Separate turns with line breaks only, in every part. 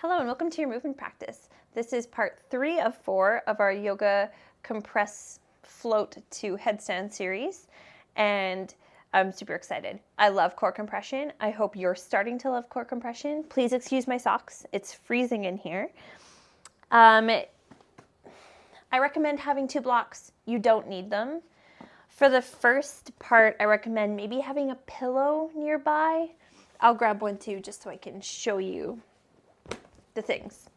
Hello and welcome to your movement practice. This is part 3 of 4 of our yoga compress float to headstand series, and I'm super excited. I love core compression. I hope you're starting to love core compression. Please excuse my socks. It's freezing in here. I recommend having 2 blocks. You don't need them. For the first part, I recommend maybe having a pillow nearby. I'll grab one too just so I can show you the things.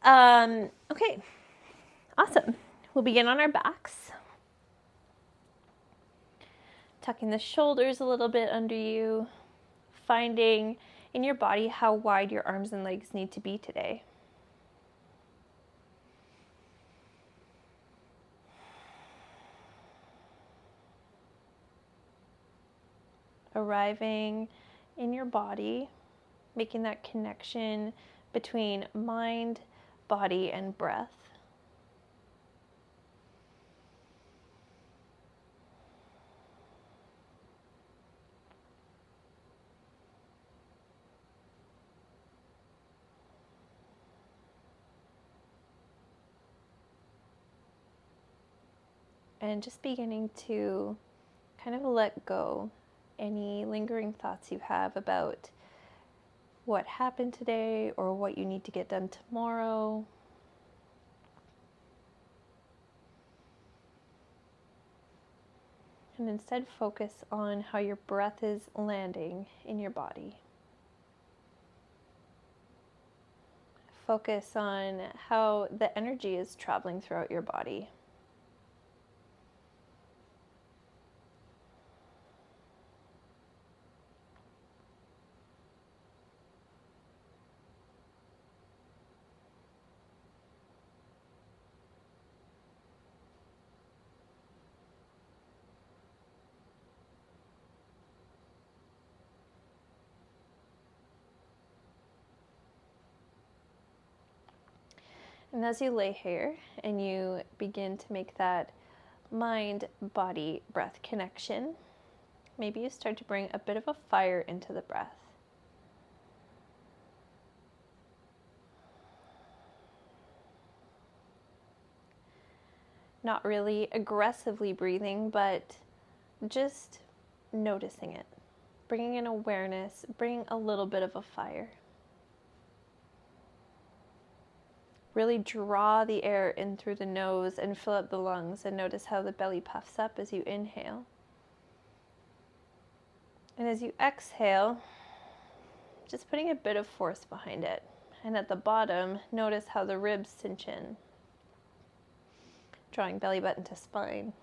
Okay, awesome. We'll begin on our backs. Tucking the shoulders a little bit under you, finding in your body how wide your arms and legs need to be today. Arriving in your body, making that connection between mind, body, and breath. And just beginning to kind of let go any lingering thoughts you have about what happened today or what you need to get done tomorrow. And instead focus on how your breath is landing in your body. Focus on how the energy is traveling throughout your body. And as you lay here and you begin to make that mind-body breath connection, maybe you start to bring a bit of a fire into the breath. Not really aggressively breathing, but just noticing it. Bringing in awareness, bringing a little bit of a fire. Really draw the air in through the nose and fill up the lungs, and notice how the belly puffs up as you inhale. And as you exhale, just putting a bit of force behind it. And at the bottom, notice how the ribs cinch in, drawing belly button to spine.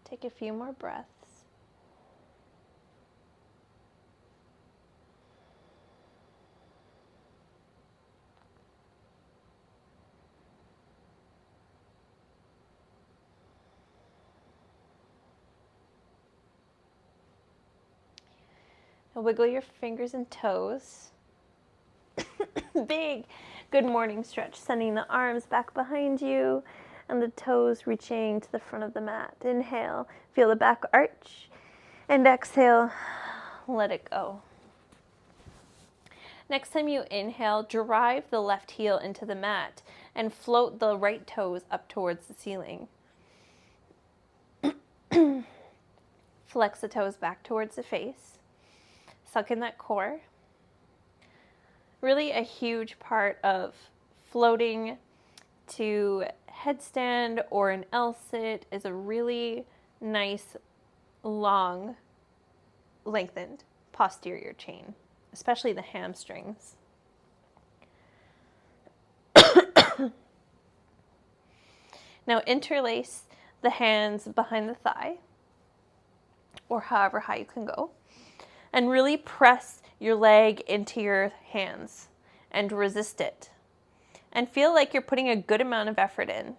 Take a few more breaths. Now wiggle your fingers and toes. Big good morning stretch, sending the arms back behind you and the toes reaching to the front of the mat. Inhale, feel the back arch, and exhale, let it go. Next time you inhale, drive the left heel into the mat and float the right toes up towards the ceiling. Flex the toes back towards the face. Suck in that core. Really a huge part of floating to headstand or an L-sit is a really nice, long, lengthened posterior chain, especially the hamstrings. Now interlace the hands behind the thigh, or however high you can go, and really press your leg into your hands and resist it. And feel like you're putting a good amount of effort in.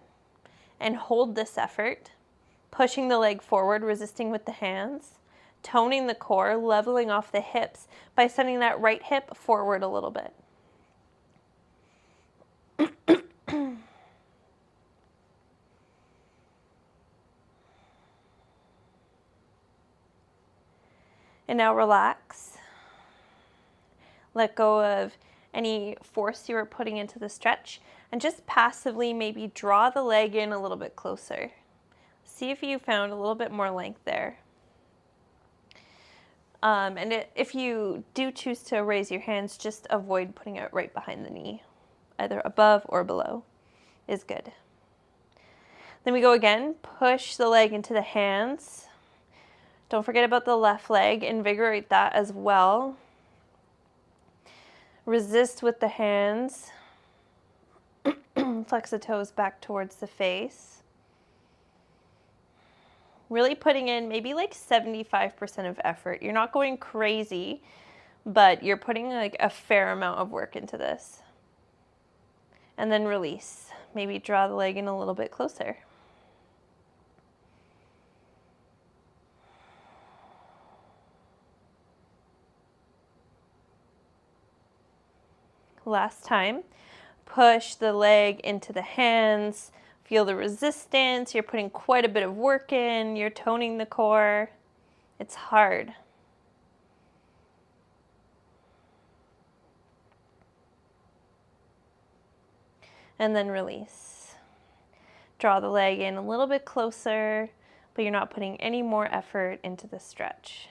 And hold this effort, pushing the leg forward, resisting with the hands, toning the core, leveling off the hips by sending that right hip forward a little bit. And now relax. Let go of any force you were putting into the stretch and just passively maybe draw the leg in a little bit closer. See if you found a little bit more length there. If you do choose to raise your hands, just avoid putting it right behind the knee. Either above or below is good. Then we go again, push the leg into the hands. Don't forget about the left leg, invigorate that as well. Resist with the hands. Flex the toes back towards the face. Really putting in maybe like 75% of effort. You're not going crazy, but you're putting like a fair amount of work into this. And then release. Maybe draw the leg in a little bit closer. Last time. Push the leg into the hands. Feel the resistance. You're putting quite a bit of work in. You're toning the core. It's hard. And then release. Draw the leg in a little bit closer, but you're not putting any more effort into the stretch.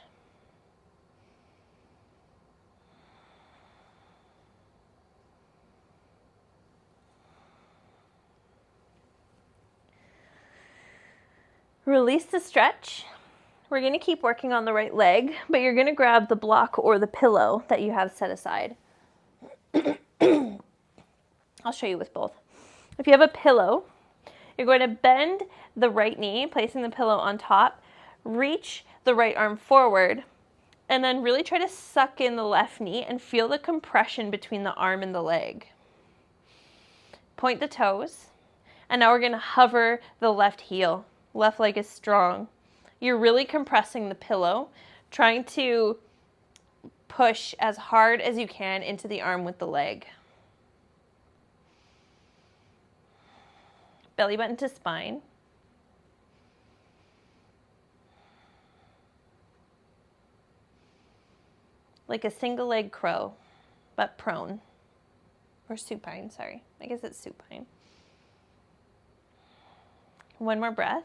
Release the stretch. We're going to keep working on the right leg, but you're going to grab the block or the pillow that you have set aside. I'll show you with both. If you have a pillow, you're going to bend the right knee, placing the pillow on top, reach the right arm forward, and then really try to suck in the left knee and feel the compression between the arm and the leg. Point the toes, and now we're going to hover the left heel. Left leg is strong. You're really compressing the pillow, trying to push as hard as you can into the arm with the leg. Belly button to spine. Like a single leg crow, but prone. Or supine, sorry. I guess it's supine. One more breath.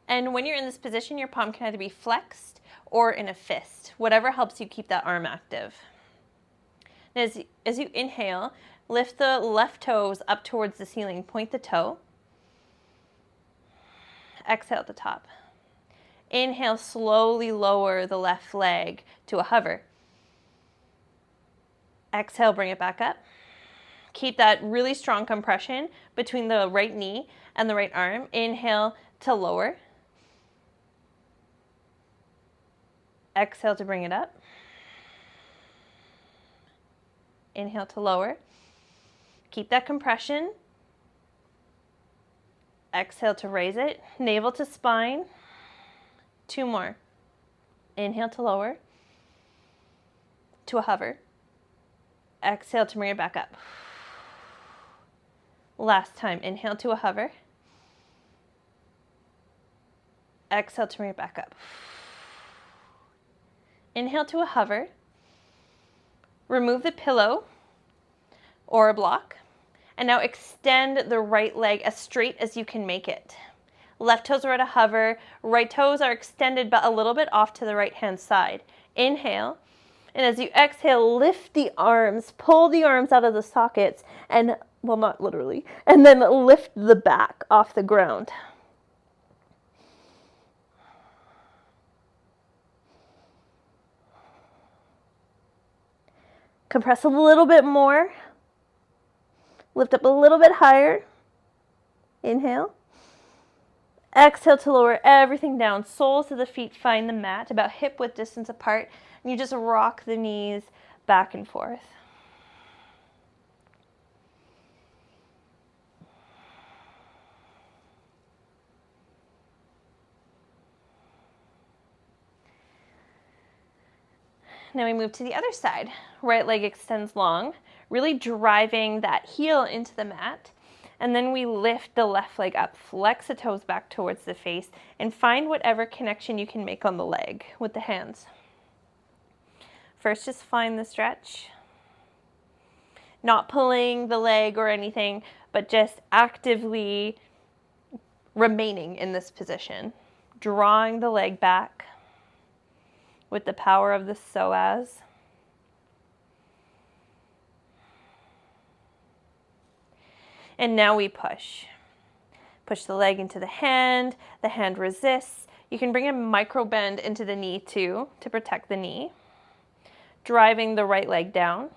And when you're in this position, your palm can either be flexed or in a fist, whatever helps you keep that arm active. And as you inhale, lift the left toes up towards the ceiling, point the toe. Exhale at the top. Inhale, slowly lower the left leg to a hover. Exhale, bring it back up. Keep that really strong compression between the right knee and the right arm. Inhale to lower. Exhale to bring it up. Inhale to lower. Keep that compression. Exhale to raise it. Navel to spine. 2 more. Inhale to lower. To a hover. Exhale to bring it back up. Last time. Inhale to a hover. Exhale to bring it back up. Inhale to a hover. Remove the pillow or a block. And now extend the right leg as straight as you can make it. Left toes are at a hover. Right toes are extended but a little bit off to the right hand side. Inhale. And as you exhale, lift the arms. Pull the arms out of the sockets. And, well, not literally. And then lift the back off the ground. Compress a little bit more. Lift up a little bit higher. Inhale. Exhale to lower everything down. Soles of the feet find the mat, about hip width distance apart. And you just rock the knees back and forth. Now we move to the other side. Right leg extends long, really driving that heel into the mat. And then we lift the left leg up, flex the toes back towards the face, and find whatever connection you can make on the leg with the hands. First, just find the stretch. Not pulling the leg or anything, but just actively remaining in this position. Drawing the leg back with the power of the psoas. And now we push. Push the leg into the hand resists. You can bring a micro bend into the knee too to protect the knee. Driving the right leg down.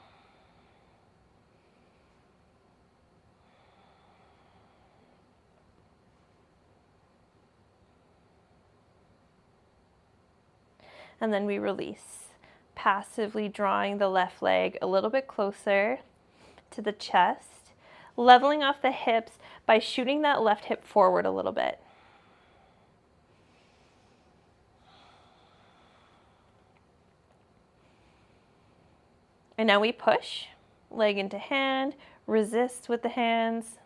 And then we release, passively drawing the left leg a little bit closer to the chest, leveling off the hips by shooting that left hip forward a little bit. And now we push, leg into hand, resist with the hands,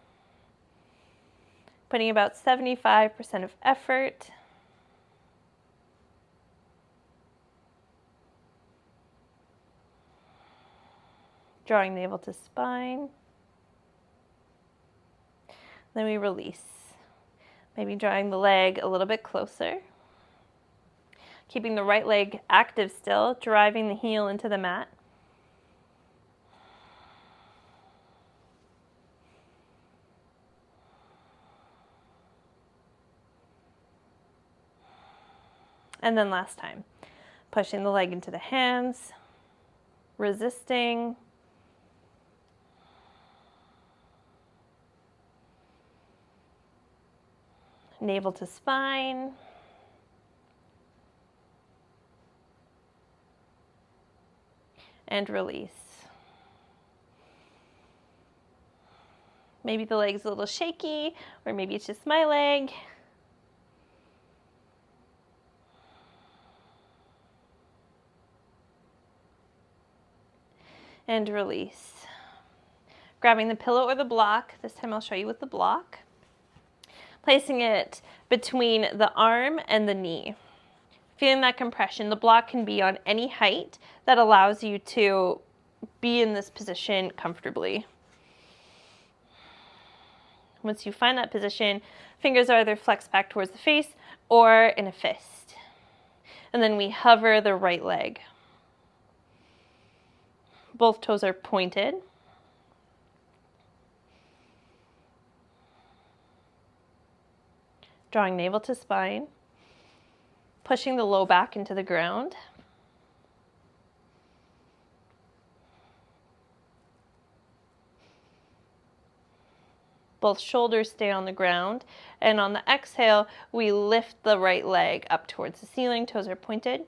putting about 75% of effort. Drawing navel to spine. Then we release. Maybe drawing the leg a little bit closer. Keeping the right leg active still, driving the heel into the mat. And then last time, pushing the leg into the hands, resisting. Navel to spine. And release. Maybe the leg's a little shaky, or maybe it's just my leg. And release. Grabbing the pillow or the block. This time I'll show you with the block. Placing it between the arm and the knee. Feeling that compression. The block can be on any height that allows you to be in this position comfortably. Once you find that position, fingers are either flexed back towards the face or in a fist. And then we hover the right leg. Both toes are pointed. Drawing navel to spine. Pushing the low back into the ground. Both shoulders stay on the ground. And on the exhale, we lift the right leg up towards the ceiling. Toes are pointed.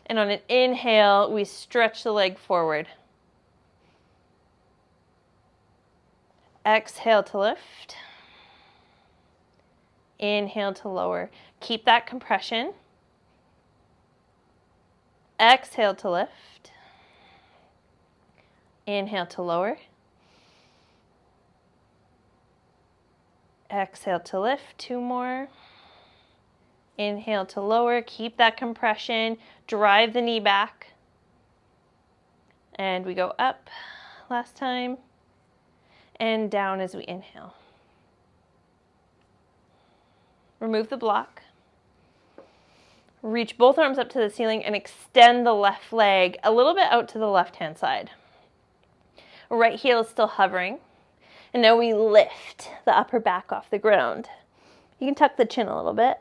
And on an inhale, we stretch the leg forward. Exhale to lift. Inhale to lower. Keep that compression. Exhale to lift. Inhale to lower. Exhale to lift. 2 more. Inhale to lower. Keep that compression. Drive the knee back. And we go up last time. And down as we inhale. Remove the block. Reach both arms up to the ceiling and extend the left leg a little bit out to the left-hand side. Right heel is still hovering. And now we lift the upper back off the ground. You can tuck the chin a little bit.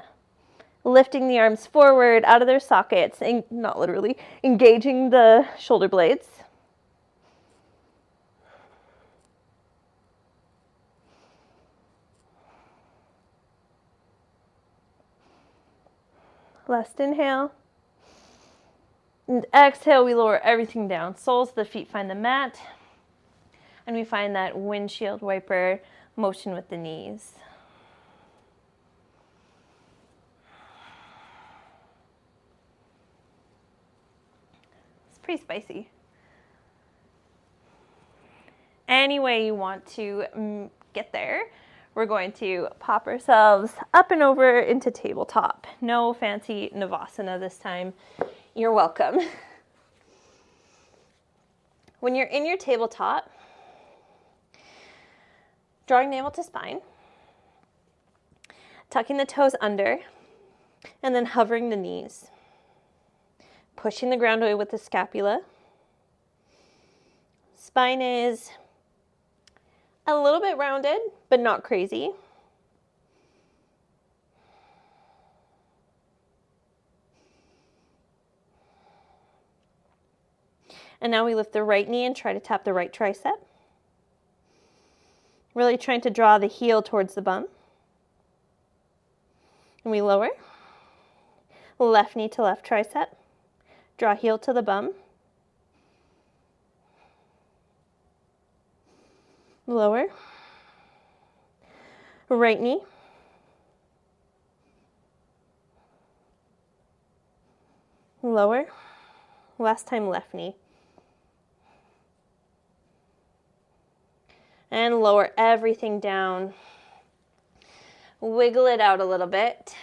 Lifting the arms forward out of their sockets, and not literally, engaging the shoulder blades. Last inhale. And exhale, we lower everything down. Soles of the feet find the mat. And we find that windshield wiper motion with the knees. pretty spicy. Any way you want to get there, we're going to pop ourselves up and over into tabletop. No fancy Navasana this time. You're welcome. When you're in your tabletop, drawing navel to spine, tucking the toes under, and then hovering the knees. Pushing the ground away with the scapula. Spine is a little bit rounded, but not crazy. And now we lift the right knee and try to tap the right tricep. Really trying to draw the heel towards the bum. And we lower. Left knee to left tricep. Draw heel to the bum. Lower. Right knee. Lower. Last time left knee. And lower everything down. Wiggle it out a little bit.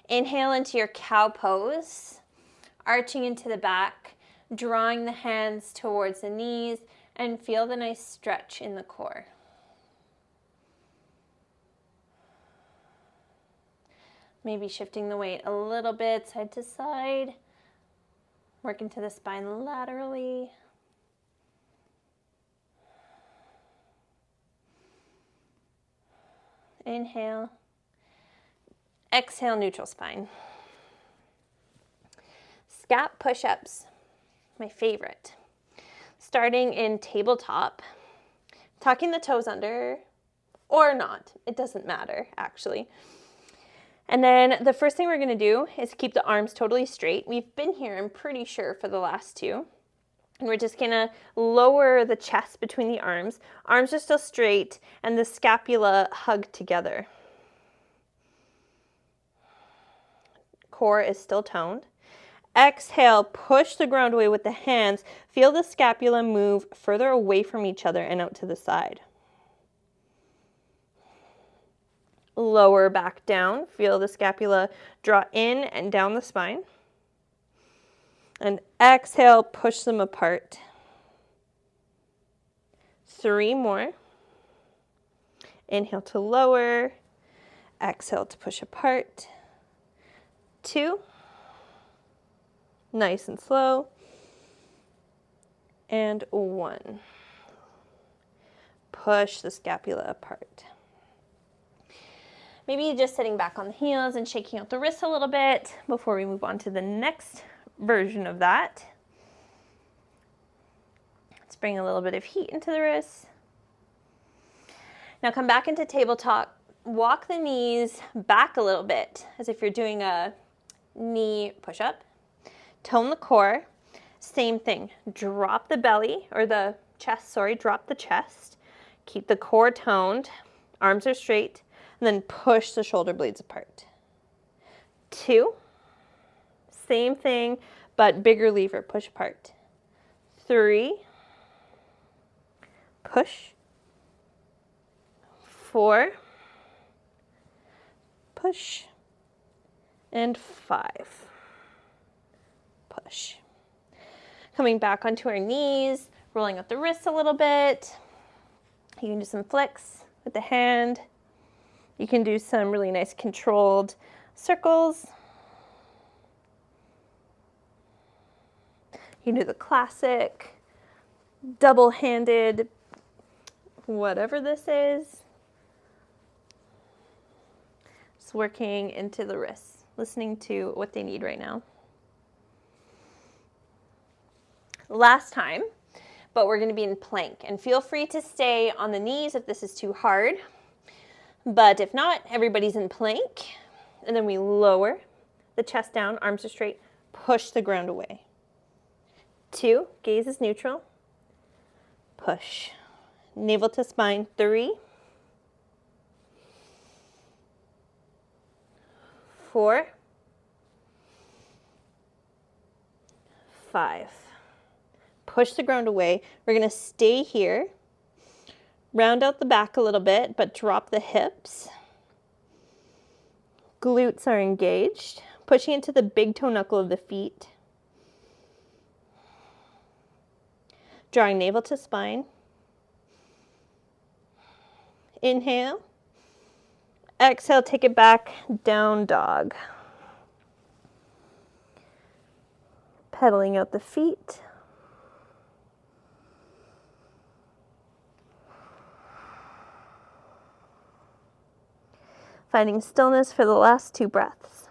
Inhale into your cow pose, arching into the back, drawing the hands towards the knees, and feel the nice stretch in the core. Maybe shifting the weight a little bit side to side, work into the spine laterally. Inhale. Exhale, neutral spine. Scap push-ups, my favorite. Starting in tabletop, tucking the toes under or not. It doesn't matter, actually. And then the first thing we're going to do is keep the arms totally straight. We've been here, I'm pretty sure, for the last two. And we're just going to lower the chest between the arms. Arms are still straight and the scapula hug together. Core is still toned. Exhale, push the ground away with the hands. Feel the scapula move further away from each other and out to the side. Lower back down. Feel the scapula draw in and down the spine. And exhale, push them apart. 3 more. Inhale to lower. Exhale to push apart. 2. Nice and slow. And 1. Push the scapula apart. Maybe just sitting back on the heels and shaking out the wrists a little bit before we move on to the next version of that. Let's bring a little bit of heat into the wrists. Now come back into tabletop. Walk the knees back a little bit as if you're doing a knee push-up. Tone the core. Same thing. Drop the belly, or the chest, sorry. Drop the chest. Keep the core toned. Arms are straight. And then push the shoulder blades apart. 2. Same thing, but bigger lever. Push apart. 3. Push. 4. Push. And 5. Push. Coming back onto our knees, rolling up the wrists a little bit. You can do some flicks with the hand. You can do some really nice controlled circles. You can do the classic double-handed, whatever this is. Just working into the wrists, listening to what they need right now. Last time, but we're going to be in plank. And feel free to stay on the knees if this is too hard. But if not, everybody's in plank. And then we lower the chest down, arms are straight, push the ground away. 2, gaze is neutral. Push. Navel to spine. 3. 4. 5. Push the ground away. We're going to stay here. Round out the back a little bit, but drop the hips. Glutes are engaged. Pushing into the big toe knuckle of the feet. Drawing navel to spine. Inhale. Exhale, take it back, down dog. Pedaling out the feet. Finding stillness for the last 2 breaths.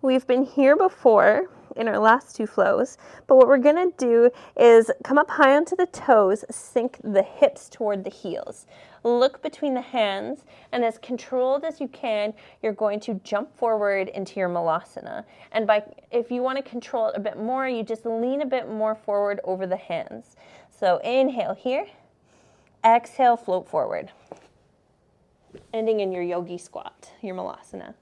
We've been here before in our last 2 flows, but what we're gonna do is come up high onto the toes, sink the hips toward the heels. Look between the hands, and as controlled as you can, you're going to jump forward into your malasana. And if you want to control it a bit more, you just lean a bit more forward over the hands. So inhale here, exhale, float forward. Ending in your yogi squat, your malasana.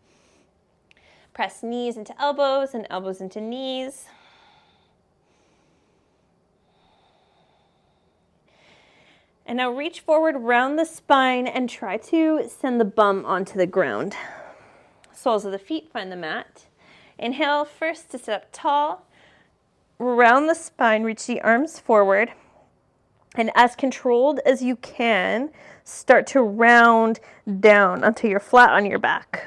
Press knees into elbows and elbows into knees. And now reach forward, round the spine, and try to send the bum onto the ground. Soles of the feet find the mat. Inhale first to sit up tall. Round the spine, reach the arms forward. And as controlled as you can, start to round down until you're flat on your back.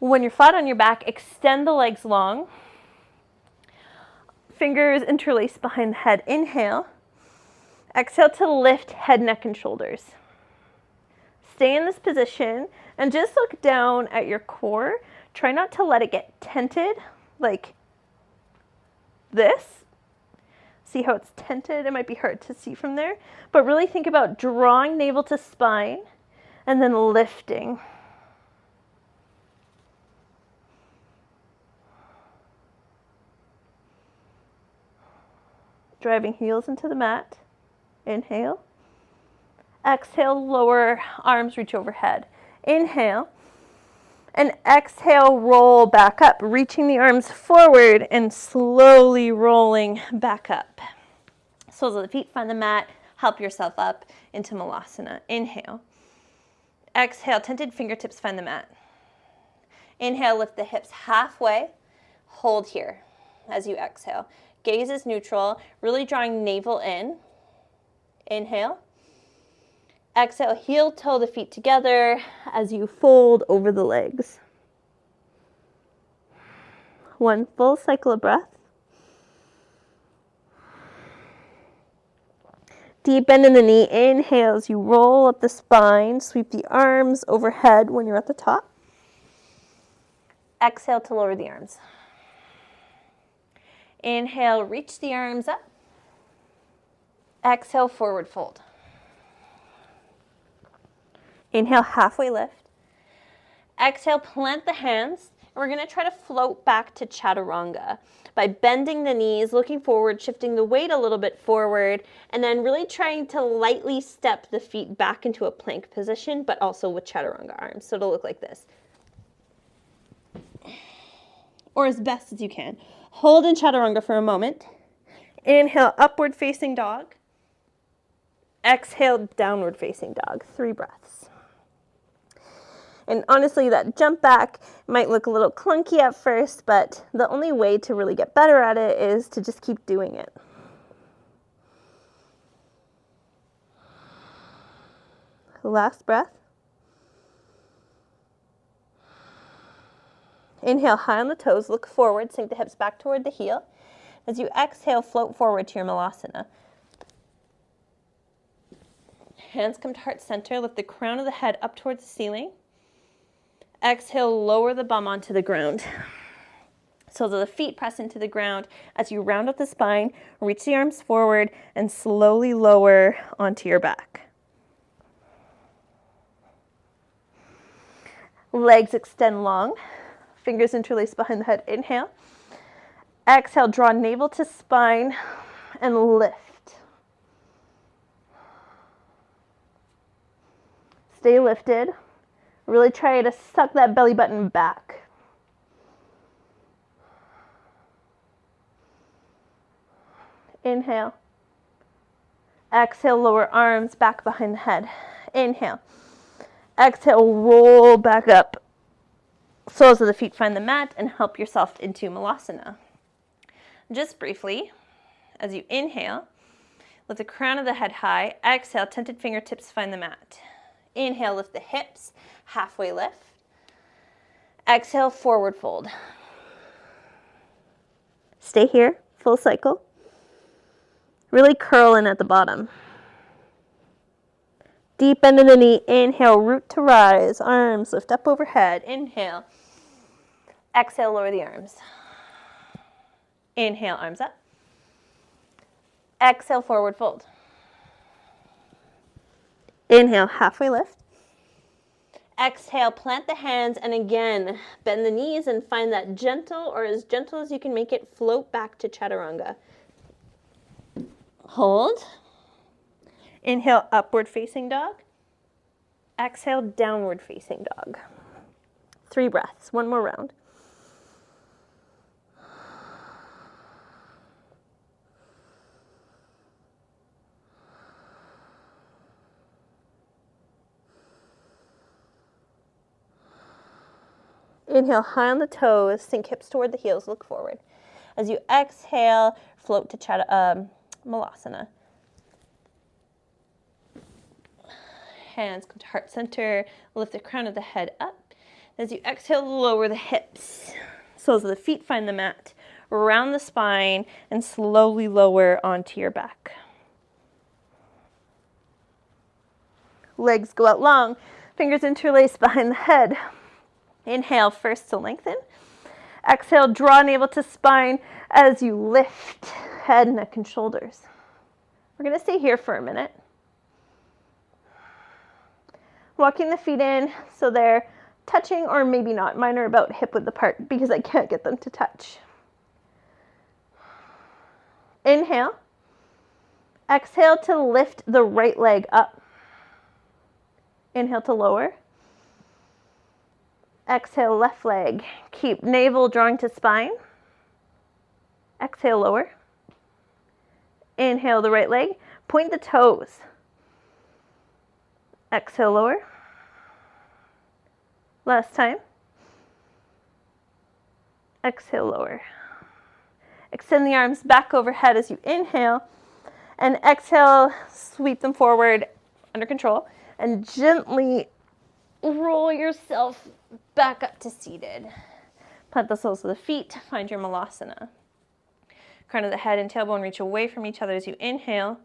When you're flat on your back, extend the legs long. Fingers interlace behind the head. Inhale. Exhale to lift head, neck, and shoulders. Stay in this position and just look down at your core. Try not to let it get tented like this. See how it's tented? It might be hard to see from there, but really think about drawing navel to spine and then lifting. Driving heels into the mat. Inhale. Exhale, lower arms reach overhead. Inhale. And exhale, roll back up, reaching the arms forward and slowly rolling back up. Soles of the feet find the mat. Help yourself up into malasana. Inhale. Exhale, tented fingertips find the mat. Inhale, lift the hips halfway. Hold here as you exhale. Gaze is neutral, really drawing navel in. Inhale. Exhale, heel toe the feet together as you fold over the legs. 1 full cycle of breath. Deep bend in the knee. Inhale as you roll up the spine. Sweep the arms overhead when you're at the top. Exhale to lower the arms. Inhale, reach the arms up. Exhale, forward fold. Inhale, halfway lift. Exhale, plant the hands. And we're going to try to float back to chaturanga by bending the knees, looking forward, shifting the weight a little bit forward, and then really trying to lightly step the feet back into a plank position, but also with chaturanga arms. So it'll look like this. Or as best as you can. Hold in chaturanga for a moment. Inhale, upward facing dog. Exhale, downward facing dog. 3 breaths. And honestly, that jump back might look a little clunky at first, but the only way to really get better at it is to just keep doing it. Last breath. Inhale, high on the toes, look forward, sink the hips back toward the heel. As you exhale, float forward to your malasana. Hands come to heart center, lift the crown of the head up towards the ceiling. Exhale, lower the bum onto the ground. Soles of the feet press into the ground. As you round up the spine, reach the arms forward and slowly lower onto your back. Legs extend long. Fingers interlace behind the head. Inhale. Exhale, draw navel to spine and lift. Stay lifted. Really try to suck that belly button back. Inhale. Exhale, lower arms back behind the head. Inhale. Exhale, roll back up. Soles of the feet find the mat and help yourself into Malasana. Just briefly, as you inhale, lift the crown of the head high. Exhale, tented fingertips find the mat. Inhale, lift the hips, halfway lift. Exhale, forward fold. Stay here, full cycle. Really curl in at the bottom. Deep bend in the knee. Inhale, root to rise. Arms lift up overhead. Inhale. Exhale, lower the arms. Inhale, arms up. Exhale, forward fold. Inhale, halfway lift. Exhale, plant the hands, and again, bend the knees and find that gentle, or as gentle as you can make it, float back to chaturanga. Hold. Inhale, upward facing dog. Exhale, downward facing dog. 3 breaths, one more round. Inhale, high on the toes, sink hips toward the heels, look forward. As you exhale, float to Malasana. Hands come to heart center, lift the crown of the head up. As you exhale, lower the hips. Soles of the feet find the mat. Round the spine and slowly lower onto your back. Legs go out long, fingers interlace behind the head. Inhale first to lengthen. Exhale, draw navel to spine as you lift head, neck, and shoulders. We're going to stay here for a minute. Walking the feet in so they're touching, or maybe not. Mine are about hip width apart because I can't get them to touch. Inhale. Exhale to lift the right leg up. Inhale to lower. Exhale, left leg. Keep navel drawing to spine. Exhale, lower. Inhale, the right leg. Point the toes. Exhale, lower. Last time. Exhale, lower. Extend the arms back overhead as you inhale. And exhale, sweep them forward under control. And gently roll yourself back up to seated. Plant the soles of the feet. Find your Malasana. Crown of the head and tailbone reach away from each other as you inhale.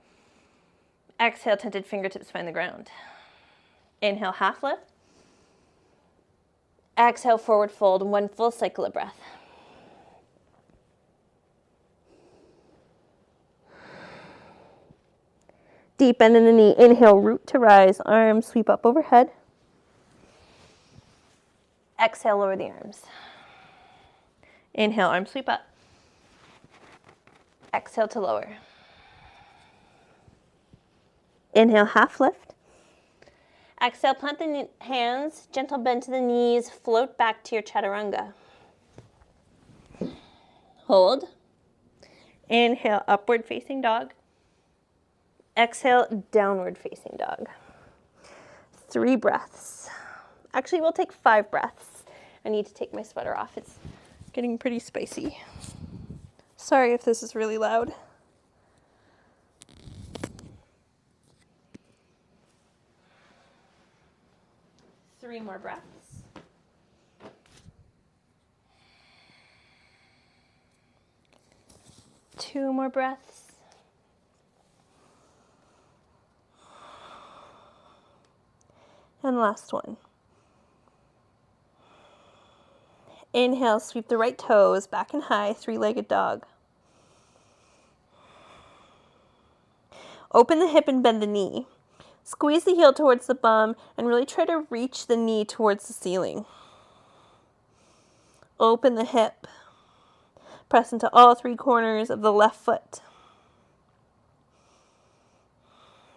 Exhale, tented fingertips find the ground. Inhale, half lift. Exhale, forward fold, 1 full cycle of breath. Deep bend in the knee. Inhale, root to rise. Arms sweep up overhead. Exhale, lower the arms. Inhale, arms sweep up. Exhale to lower. Inhale, half lift. Exhale, plant the hands, gentle bend to the knees, float back to your chaturanga. Hold. Inhale, upward facing dog. Exhale, downward facing dog. 3 breaths. Actually, we'll take 5 breaths. I need to take my sweater off. It's getting pretty spicy. Sorry if this is really loud. Three more breaths. Two more breaths. And last one. Inhale, sweep the right toes back and high, 3-legged dog. Open the hip and bend the knee. Squeeze the heel towards the bum and really try to reach the knee towards the ceiling. Open the hip. Press into all 3 corners of the left foot.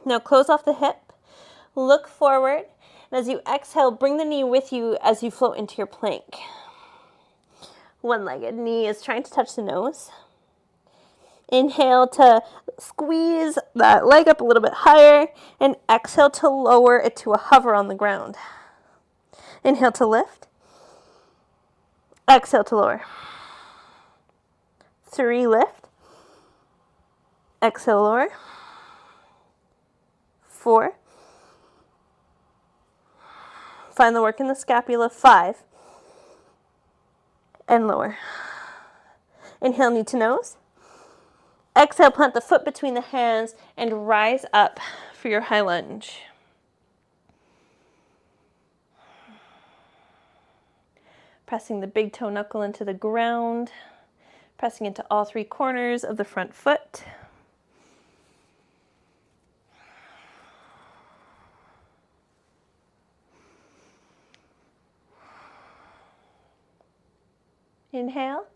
Now close off the hip. Look forward And as you exhale, bring the knee with you as you float into your plank. One-legged. Knee is trying to touch the nose. Inhale to squeeze that leg up a little bit higher, and exhale to lower it to a hover on the ground. Inhale to lift. Exhale to lower. 3, lift. Exhale, lower. 4. Find the work in the scapula. 5. And lower. Inhale, knee to nose. Exhale, plant the foot between the hands and rise up for your high lunge. Pressing the big toe knuckle into the ground, pressing into all 3 corners of the front foot. Inhale.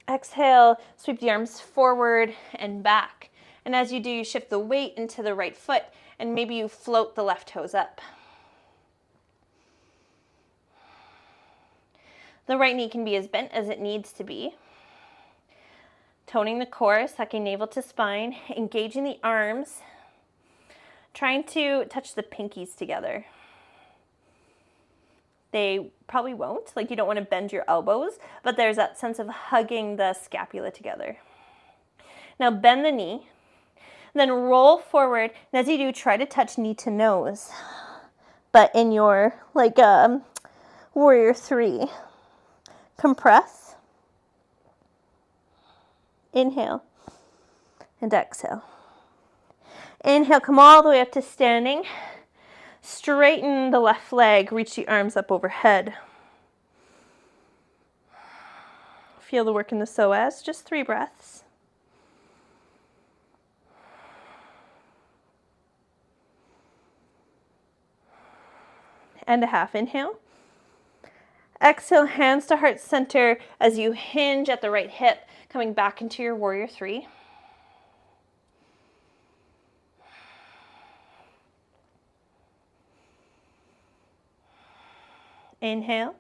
Exhale, sweep the arms forward and back. And as you do, you shift the weight into the right foot and maybe you float the left toes up. The right knee can be as bent as it needs to be. Toning the core, sucking navel to spine, engaging the arms, trying to touch the pinkies together. They probably won't, like you don't want to bend your elbows, but there's that sense of hugging the scapula together. Now bend the knee, then roll forward, and as you do, try to touch knee to nose, but in your, warrior 3. Compress, inhale, and exhale. Inhale, come all the way up to standing. Straighten the left leg, reach the arms up overhead. Feel the work in the psoas, just 3 breaths. And a half, inhale. Exhale, hands to heart center as you hinge at the right hip, coming back into your warrior 3. Inhale.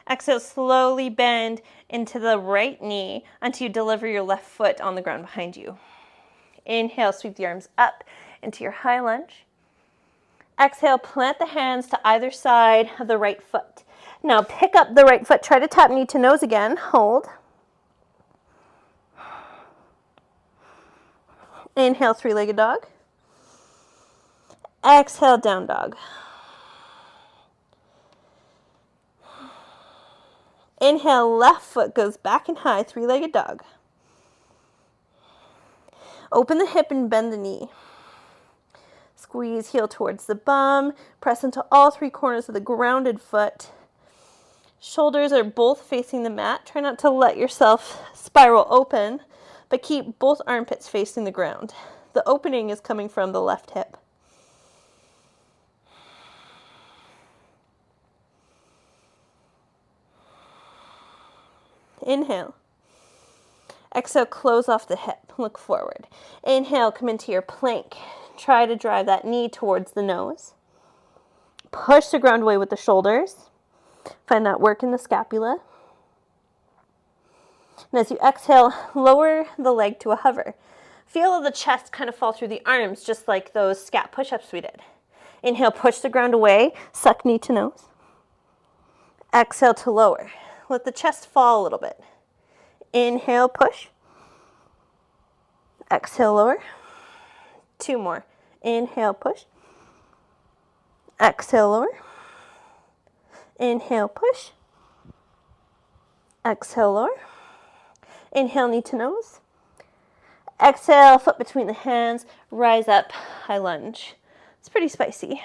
Exhale, slowly bend into the right knee until you deliver your left foot on the ground behind you. Inhale, sweep the arms up into your high lunge. Exhale, plant the hands to either side of the right foot. Now pick up the right foot, try to tap knee to nose again, hold. Inhale, 3-legged dog. Exhale, down dog. Inhale, left foot goes back and high, 3-legged dog. Open the hip and bend the knee. Squeeze heel towards the bum. Press into all 3 corners of the grounded foot. Shoulders are both facing the mat. Try not to let yourself spiral open, but keep both armpits facing the ground. The opening is coming from the left hip. Inhale. Exhale, close off the hip. Look forward. Inhale, come into your plank. Try to drive that knee towards the nose. Push the ground away with the shoulders. Find that work in the scapula. And as you exhale, lower the leg to a hover. Feel the chest kind of fall through the arms, just like those scat push-ups we did. Inhale, push the ground away. Suck knee to nose. Exhale to lower. Let the chest fall a little bit. Inhale, push. Exhale, lower. 2 more. Inhale, push. Exhale, lower. Inhale, push. Exhale, lower. Inhale, knee to nose. Exhale, foot between the hands. Rise up, high lunge. It's pretty spicy.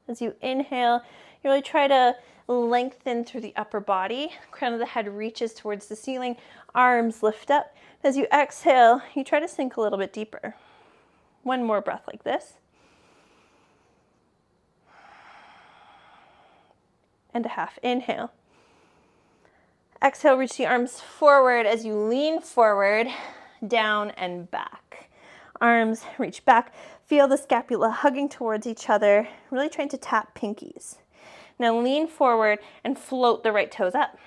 As you inhale, you really try to lengthen through the upper body. Crown of the head reaches towards the ceiling. Arms lift up. As you exhale, you try to sink a little bit deeper. 1 more breath like this. And a half. Inhale. Exhale, reach the arms forward as you lean forward. down, and back. Arms reach back. Feel the scapula hugging towards each other, really trying to tap pinkies. Now lean forward and float the right toes up.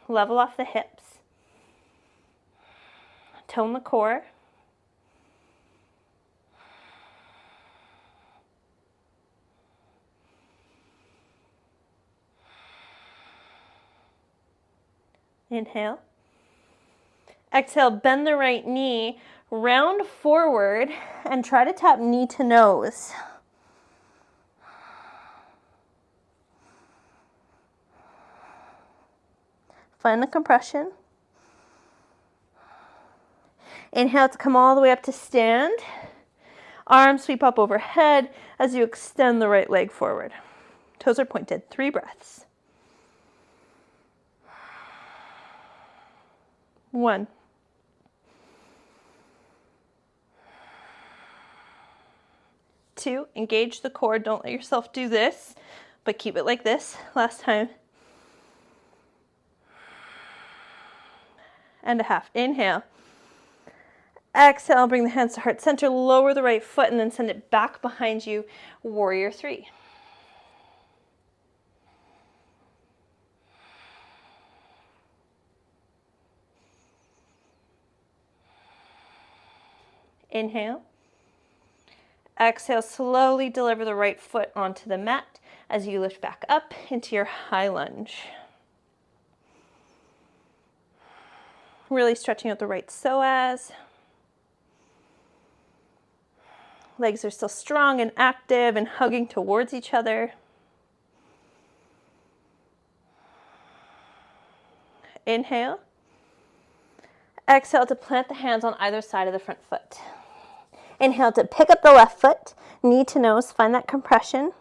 Level off the hips. Tone the core. Inhale. Exhale, bend the right knee, round forward, and try to tap knee to nose. Find the compression. Inhale to come all the way up to stand. Arms sweep up overhead as you extend the right leg forward. Toes are pointed. 3 breaths. 1. 2, engage the core. Don't let yourself do this, but keep it like this. Last time. And a half. Inhale. Exhale, bring the hands to heart center, lower the right foot, and then send it back behind you. Warrior 3. Inhale. Exhale, slowly deliver the right foot onto the mat as you lift back up into your high lunge. Really stretching out the right psoas. Legs are still strong and active and hugging towards each other. Inhale. Exhale to plant the hands on either side of the front foot. Inhale to pick up the left foot, knee to nose, find that compression.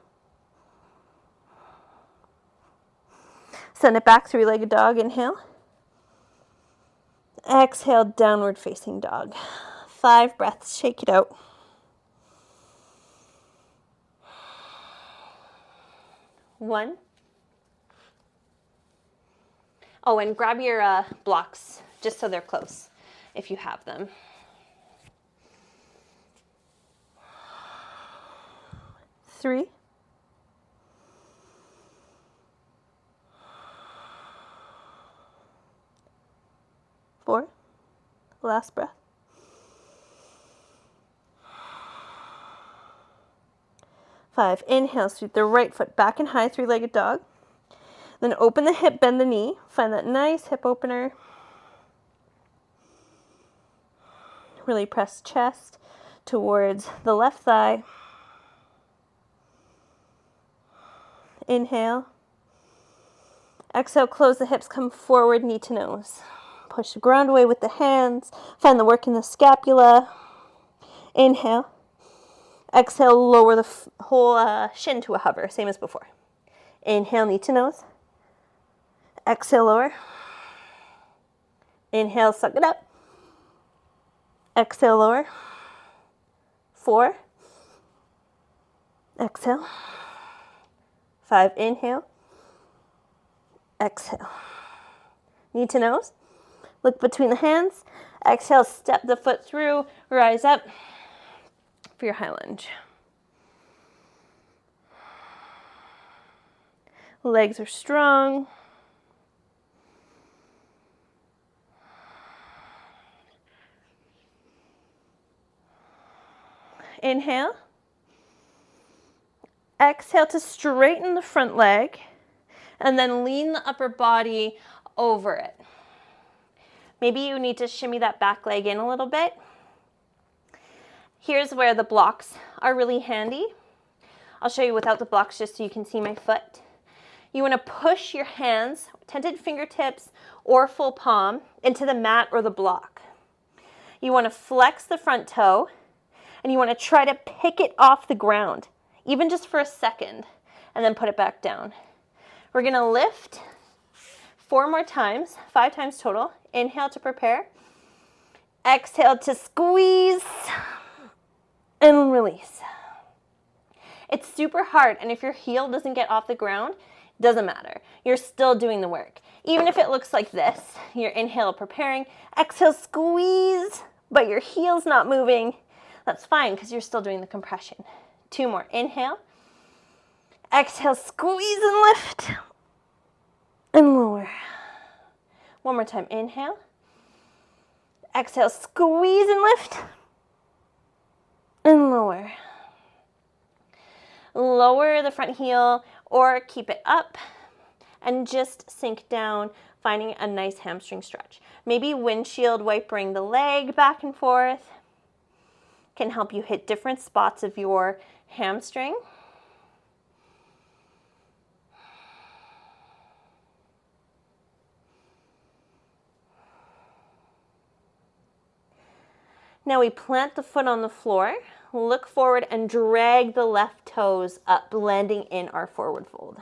Send it back, 3-legged dog, inhale. Exhale, downward facing dog. 5 breaths, shake it out. 1. Oh, and grab your blocks just so they're close if you have them. 3. 4. Last breath. 5. Inhale, sweep the right foot back and high, 3-legged dog. Then open the hip, bend the knee. Find that nice hip opener. Really press chest towards the left thigh. Inhale. Exhale, close the hips, come forward, knee to nose. Push the ground away with the hands. Find the work in the scapula. Inhale. Exhale, lower the whole shin to a hover, same as before. Inhale, knee to nose. Exhale, lower. Inhale, suck it up. Exhale, lower. 4. Exhale. 5. Inhale. Exhale. Knee to nose. Look between the hands. Exhale, step the foot through. Rise up for your high lunge. Legs are strong. Inhale. Exhale to straighten the front leg and then lean the upper body over it. Maybe you need to shimmy that back leg in a little bit. Here's where the blocks are really handy. I'll show you without the blocks just so you can see my foot. You want to push your hands, tented fingertips or full palm, into the mat or the block. You want to flex the front toe and you want to try to pick it off the ground, even just for a second, and then put it back down. We're going to lift 4 more times, 5 times total. Inhale to prepare. Exhale to squeeze and release. It's super hard, and if your heel doesn't get off the ground, Doesn't matter. You're still doing the work. Even if it looks like this, your inhale preparing, exhale squeeze, but your heel's not moving. That's fine because you're still doing the compression. 2 more. Inhale. Exhale, squeeze and lift. And lower. 1 more time. Inhale. Exhale, squeeze and lift. And lower. Lower the front heel or keep it up and just sink down, finding a nice hamstring stretch. Maybe windshield wipering the leg back and forth can help you hit different spots of your hamstring. Now we plant the foot on the floor, look forward and drag the left toes up, landing in our forward fold.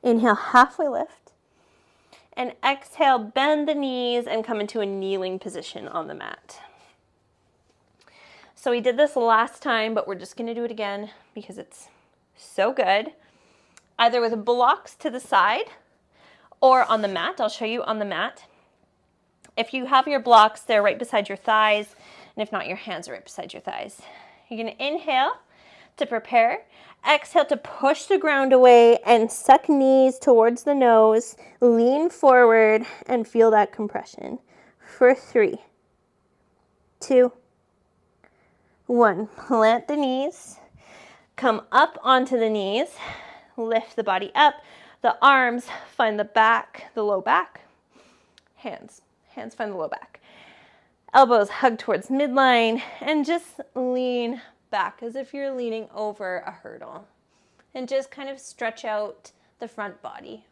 Inhale, halfway lift. And exhale, bend the knees and come into a kneeling position on the mat. So we did this last time, but we're just going to do it again because it's so good. Either with blocks to the side or on the mat. I'll show you on the mat. If you have your blocks, they're right beside your thighs. And if not, your hands are right beside your thighs. You're going to inhale to prepare. Exhale to push the ground away and suck knees towards the nose. Lean forward and feel that compression. For 3, 2, 1. Plant the knees. Come up onto the knees. Lift the body up. The arms find the back, the low back. Hands find the low back. Elbows hug towards midline and just lean back as if you're leaning over a hurdle. And just kind of stretch out the front body.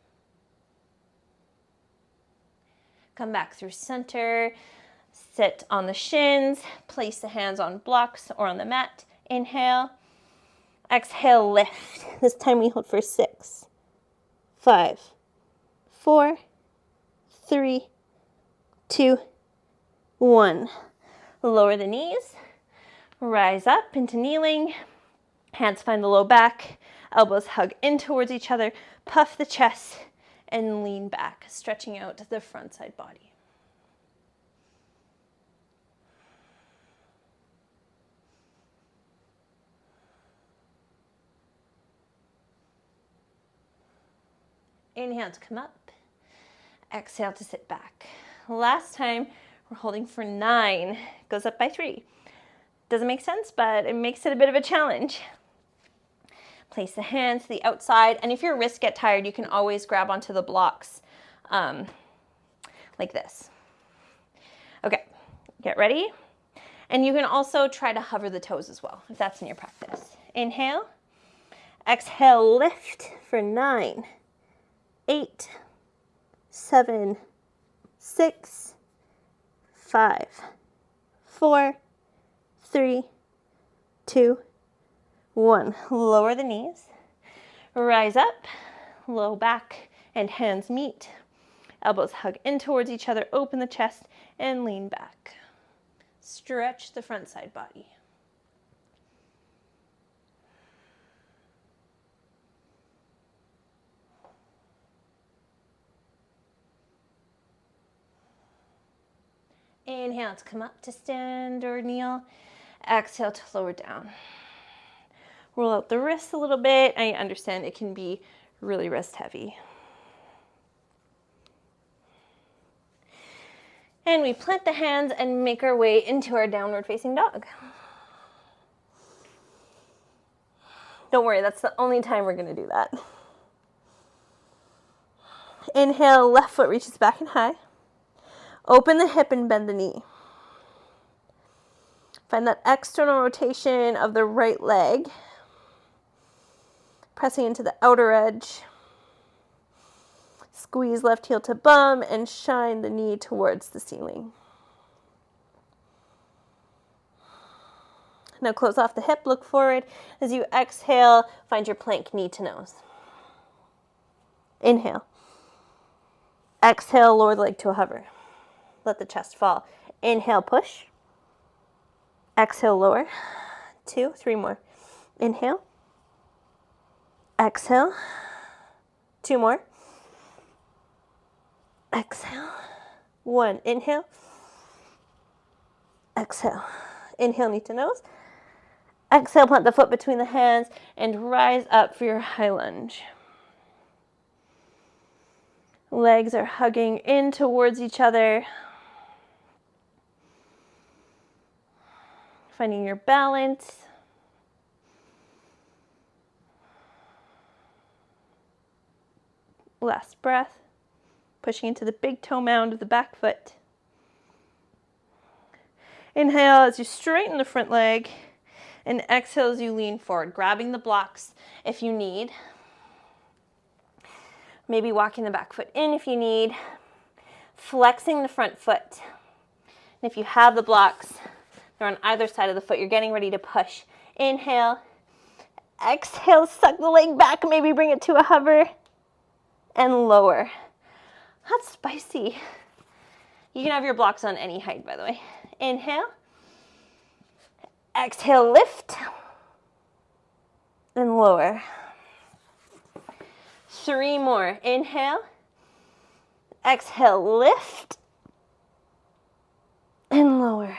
Come back through center. Sit on the shins. Place the hands on blocks or on the mat. Inhale. Exhale, lift. This time we hold for 6, 5, 4, 3, 2, 1. Lower the knees. Rise up into kneeling. Hands find the low back. Elbows hug in towards each other. Puff the chest and lean back, stretching out the front side body. Inhale to come up. Exhale to sit back. Last time, we're holding for 9. Goes up by 3. Doesn't make sense, but it makes it a bit of a challenge. Place the hands to the outside. And if your wrists get tired, you can always grab onto the blocks like this. Okay, get ready. And you can also try to hover the toes as well, if that's in your practice. Inhale. Exhale, lift for 9, 8, 7, 6, 5, 4, 3, 2, 1. Lower the knees. Rise up. Low back and hands meet. Elbows hug in towards each other. Open the chest and lean back. Stretch the front side body. Inhale to come up to stand or kneel. Exhale to lower down. Roll out the wrists a little bit. I understand it can be really wrist heavy. And we plant the hands and make our way into our downward facing dog. Don't worry, that's the only time we're going to do that. Inhale, left foot reaches back and high. Open the hip and bend the knee. Find that external rotation of the right leg. Pressing into the outer edge. Squeeze left heel to bum and shine the knee towards the ceiling. Now close off the hip, look forward. As you exhale, find your plank knee to nose. Inhale. Exhale, lower the leg to a hover. let the chest fall. Inhale, push. Exhale, lower. 2, 3 more. Inhale. Exhale. 2 more. Exhale. 1. Inhale. Exhale. Inhale, knee to nose. Exhale, plant the foot between the hands and rise up for your high lunge. Legs are hugging in towards each other. Finding your balance. Last breath. Pushing into the big toe mound of the back foot. Inhale as you straighten the front leg, and exhale as you lean forward, grabbing the blocks if you need. Maybe walking the back foot in if you need. Flexing the front foot. And if you have the blocks, they're on either side of the foot. You're getting ready to push. Inhale. Exhale, suck the leg back, maybe bring it to a hover. And lower. That's spicy. You can have your blocks on any height, by the way. Inhale. Exhale, lift. And lower. 3 more. Inhale. Exhale, lift. And lower.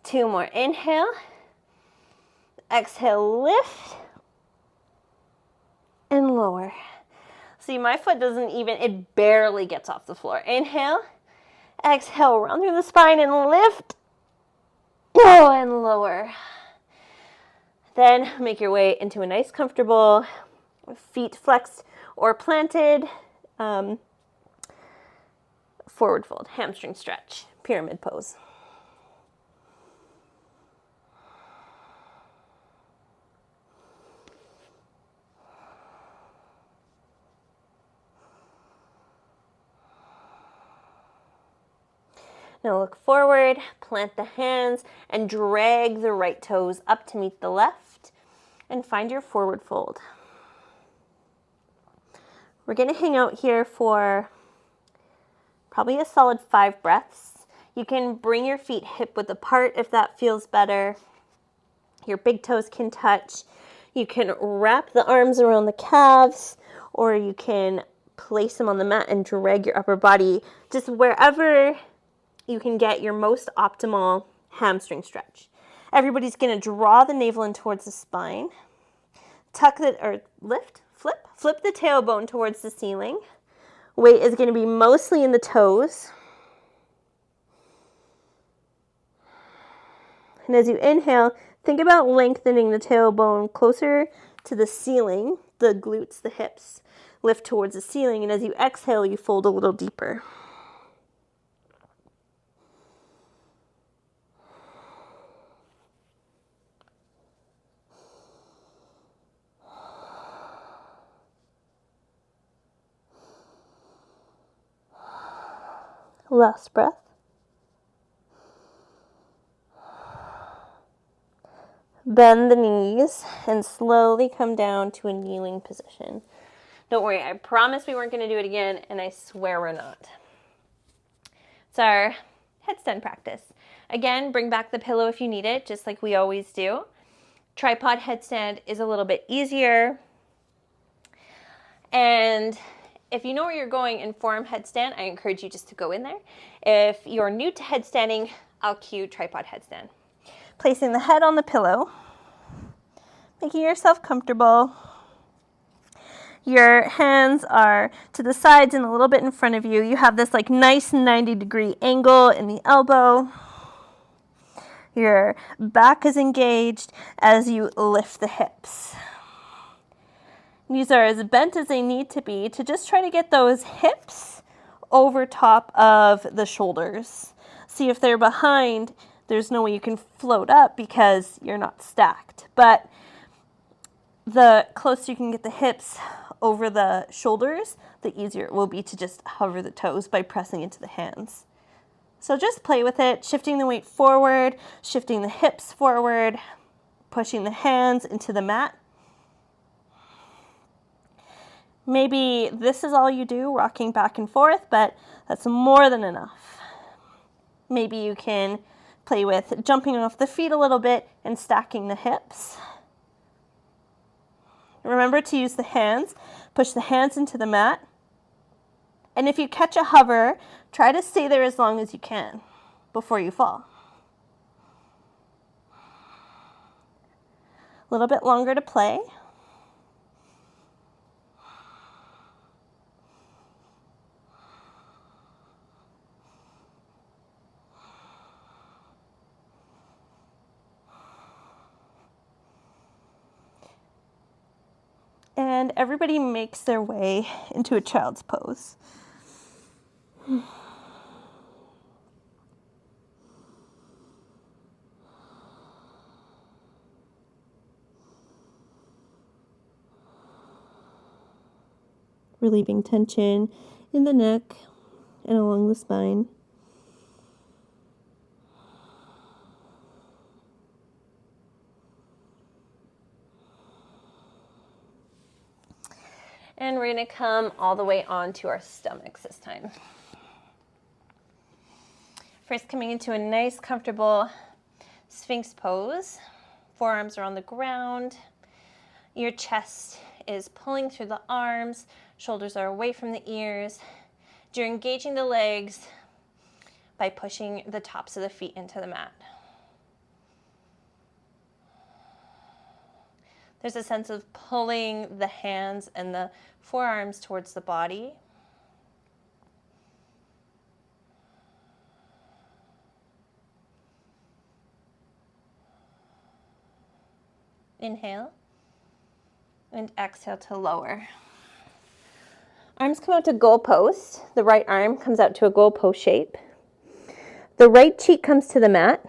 2 more. Inhale. Exhale, lift. And lower. See, my foot doesn't even, it barely gets off the floor. Inhale. Exhale, round through the spine and lift. Oh, and lower. Then make your way into a nice, comfortable, feet flexed or planted, forward fold, hamstring stretch, pyramid pose. Now look forward, plant the hands, and drag the right toes up to meet the left, and find your forward fold. We're going to hang out here for probably a solid 5 breaths. You can bring your feet hip width apart if that feels better. Your big toes can touch. You can wrap the arms around the calves, or you can place them on the mat and drag your upper body just wherever you can get your most optimal hamstring stretch. Everybody's going to draw the navel in towards the spine. Tuck the, or lift, flip the tailbone towards the ceiling. Weight is going to be mostly in the toes. And as you inhale, think about lengthening the tailbone closer to the ceiling, the glutes, the hips. Lift towards the ceiling, and as you exhale, you fold a little deeper. Last breath. Bend the knees and slowly come down to a kneeling position. Don't worry, I promised we weren't going to do it again, and I swear we're not. It's our headstand practice. Again, bring back the pillow if you need it, just like we always do. Tripod headstand is a little bit easier. And if you know where you're going in forearm headstand, I encourage you just to go in there. If you're new to headstanding, I'll cue tripod headstand. Placing the head on the pillow, making yourself comfortable. Your hands are to the sides and a little bit in front of you. You have this like nice 90-degree angle in the elbow. Your back is engaged as you lift the hips. Knees are as bent as they need to be to just try to get those hips over top of the shoulders. See, if they're behind, there's no way you can float up because you're not stacked. But the closer you can get the hips over the shoulders, the easier it will be to just hover the toes by pressing into the hands. So just play with it, shifting the weight forward, shifting the hips forward, pushing the hands into the mat. Maybe this is all you do, rocking back and forth, but that's more than enough. Maybe you can play with jumping off the feet a little bit and stacking the hips. Remember to use the hands. Push the hands into the mat. And if you catch a hover, try to stay there as long as you can before you fall. A little bit longer to play. And everybody makes their way into a child's pose. Relieving tension in the neck and along the spine. And we're going to come all the way onto our stomachs this time. First, coming into a nice, comfortable Sphinx pose. Forearms are on the ground. Your chest is pulling through the arms. Shoulders are away from the ears. You're engaging the legs by pushing the tops of the feet into the mat. There's a sense of pulling the hands and the forearms towards the body. Inhale and exhale to lower. Arms come out to goal post. The right arm comes out to a goal post shape. The right cheek comes to the mat.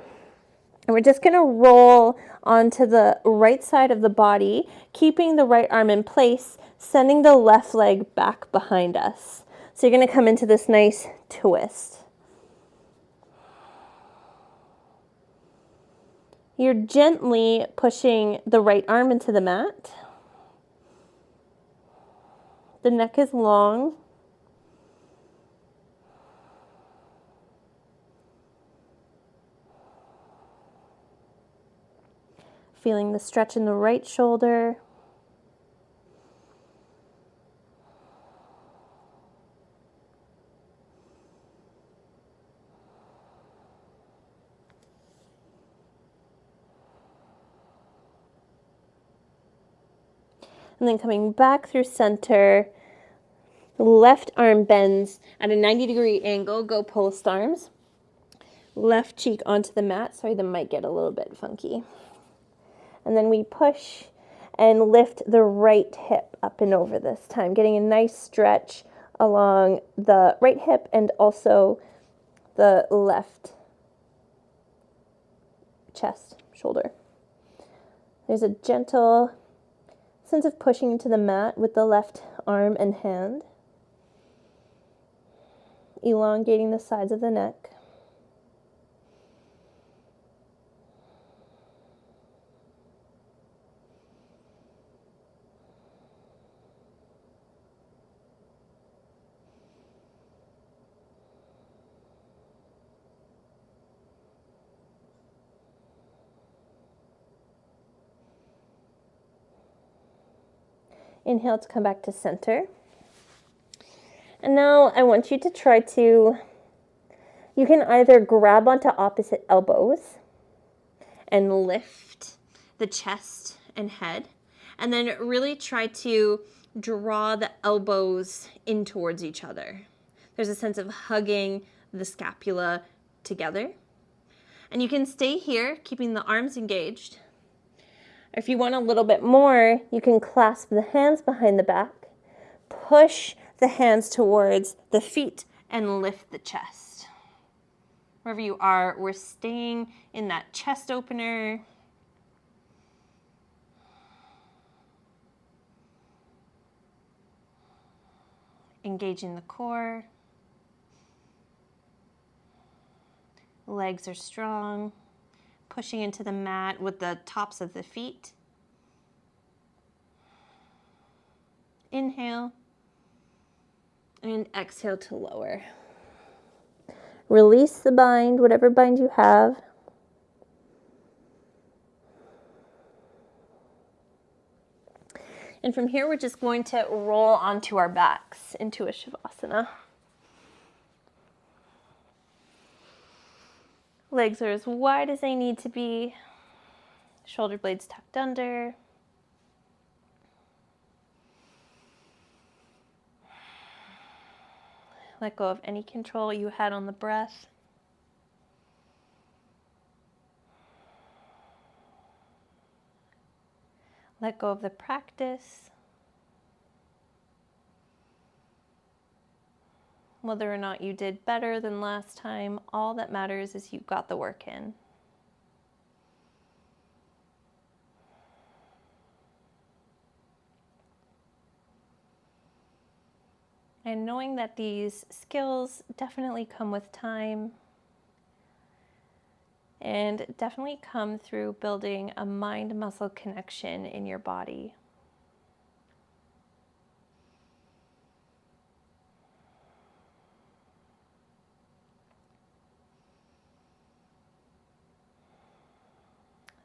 And we're just going to roll onto the right side of the body, keeping the right arm in place, sending the left leg back behind us. So you're going to come into this nice twist. You're gently pushing the right arm into the mat. The neck is long. Feeling the stretch in the right shoulder. And then coming back through center, left arm bends at a 90-degree angle, go post arms. Left cheek onto the mat. Sorry, the mic get a little bit funky. And then we push and lift the right hip up and over this time, getting a nice stretch along the right hip and also the left chest, shoulder. There's a gentle sense of pushing into the mat with the left arm and hand, elongating the sides of the neck. Inhale to come back to center. And now I want you to try to, you can either grab onto opposite elbows and lift the chest and head, and then really try to draw the elbows in towards each other. There's a sense of hugging the scapula together. And you can stay here, keeping the arms engaged. Or if you want a little bit more, you can clasp the hands behind the back, push the hands towards the feet, and lift the chest. Wherever you are, we're staying in that chest opener. Engaging the core. Legs are strong. Pushing into the mat with the tops of the feet. Inhale And exhale to lower. Release the bind, whatever bind you have. And from here, we're just going to roll onto our backs into a Savasana. Legs are as wide as they need to be. Shoulder blades tucked under. Let go of any control you had on the breath. Let go of the practice. Whether or not you did better than last time, all that matters is you got the work in. And knowing that these skills definitely come with time and definitely come through building a mind-muscle connection in your body.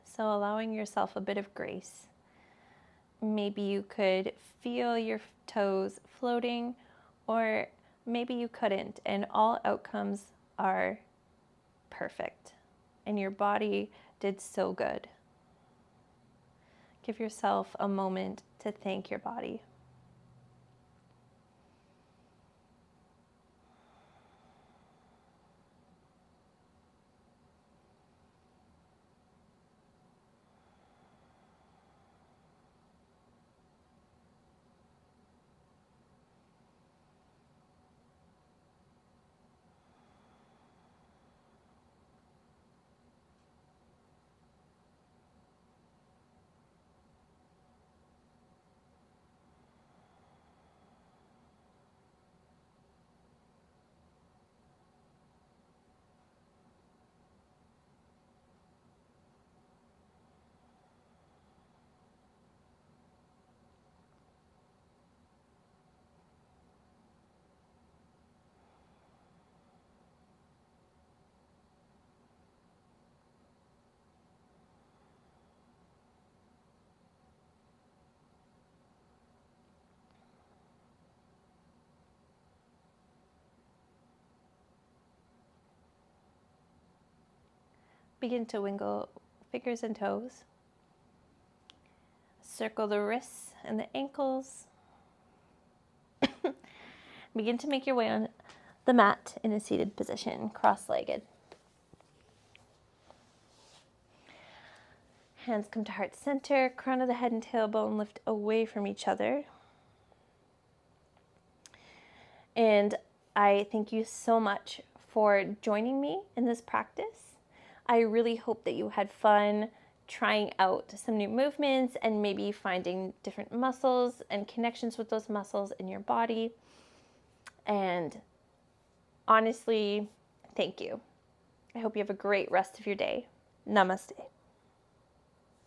So allowing yourself a bit of grace. Maybe you could feel your toes floating, or maybe you couldn't, and all outcomes are perfect. And your body did so good. Give yourself a moment to thank your body. Begin to wiggle fingers and toes. Circle the wrists and the ankles. Begin to make your way on the mat in a seated position, cross-legged. Hands come to heart center, crown of the head and tailbone lift away from each other. And I thank you so much for joining me in this practice. I really hope that you had fun trying out some new movements and maybe finding different muscles and connections with those muscles in your body. And honestly, thank you. I hope you have a great rest of your day. Namaste.